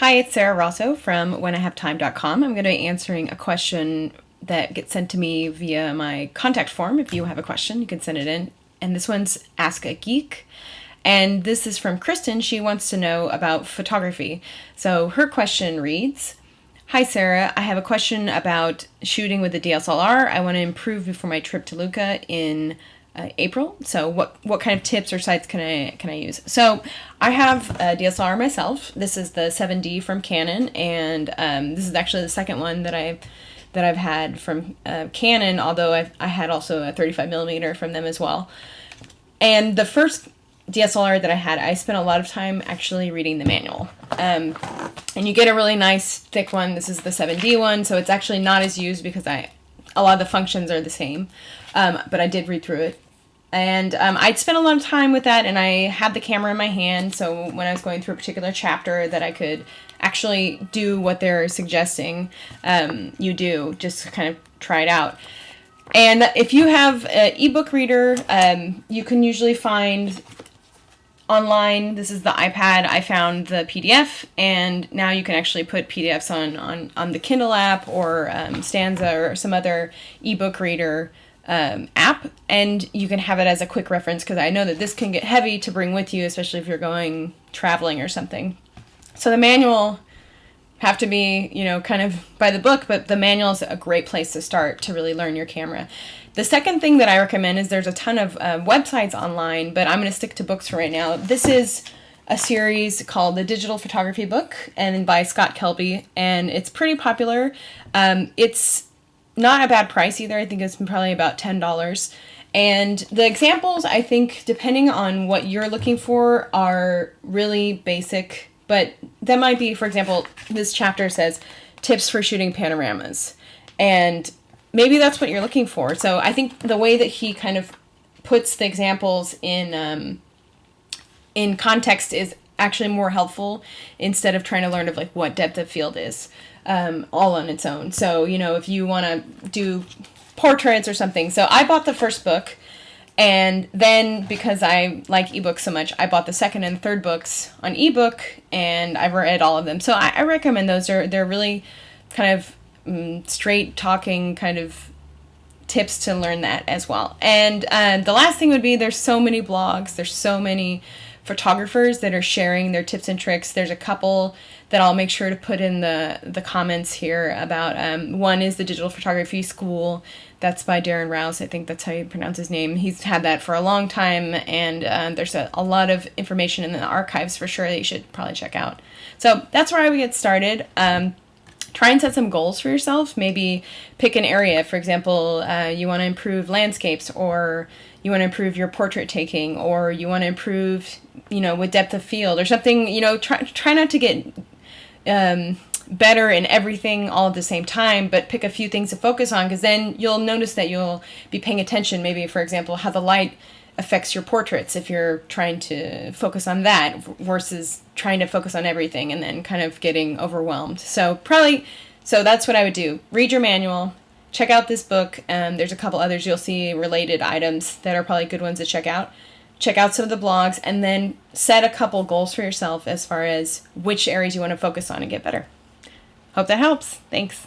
Hi, it's Sarah Rosso from whenihavetime.com. I'm going to be answering a question that gets sent to me via my contact form. If you have a question, you can send it in. And this one's Ask a Geek. And this is from Kristen. She wants to know about photography. So her question reads, Hi Sarah, I have a question about shooting with the DSLR. I want to improve before my trip to Lucca in April. So what kind of tips or sites can I use? So I have a DSLR myself. This is the 7D from Canon, and this is actually the second one that I've had from Canon. Although I had also a 35mm from them as well. And the first DSLR that I had, I spent a lot of time actually reading the manual. And you get a really nice thick one. This is the 7D one, so it's actually not as used because a lot of the functions are the same. But I did read through it. And I'd spent a lot of time with that, and I had the camera in my hand, so when I was going through a particular chapter that I could actually do what they're suggesting you do, just to kind of try it out. And if you have an ebook reader, you can usually find online, this is the iPad, I found the PDF, and now you can actually put PDFs on the Kindle app or Stanza or some other ebook reader app, and you can have it as a quick reference, because I know that this can get heavy to bring with you, especially if you're going traveling or something. So the manual have to be, kind of by the book, but the manual is a great place to start to really learn your camera. The second thing that I recommend is there's a ton of websites online, but I'm going to stick to books for right now. This is a series called The Digital Photography Book, and by Scott Kelby, and it's pretty popular. It's not a bad price either. I think it's probably about $10. And the examples, I think, depending on what you're looking for, are really basic. But that might be, for example, this chapter says tips for shooting panoramas. And maybe that's what you're looking for. So I think the way that he kind of puts the examples in context is actually more helpful, instead of trying to learn of like what depth of field is all on its own. So, if you want to do portraits or something. So I bought the first book, and then because I like ebooks so much, I bought the second and third books on ebook, and I've read all of them. So I recommend those. They're really kind of straight talking kind of tips to learn that as well. And the last thing would be, there's so many blogs, there's so many photographers that are sharing their tips and tricks. There's a couple that I'll make sure to put in the comments here about. One is the Digital Photography School. That's by Darren Rouse. I think that's how you pronounce his name. He's had that for a long time, and there's a lot of information in the archives for sure that you should probably check out. So that's where I would get started. Try and set some goals for yourself. Maybe pick an area. For example, you want to improve landscapes, or you want to improve your portrait taking, or you want to improve, with depth of field or something. Try not to get better in everything all at the same time, but pick a few things to focus on, because then you'll notice that you'll be paying attention. Maybe, for example, how the light affects your portraits, if you're trying to focus on that versus trying to focus on everything and then kind of getting overwhelmed. So that's what I would do. Read your manual, check out this book, and there's a couple others you'll see related items that are probably good ones to check out. Check out some of the blogs, and then set a couple goals for yourself as far as which areas you want to focus on and get better. Hope that helps. Thanks.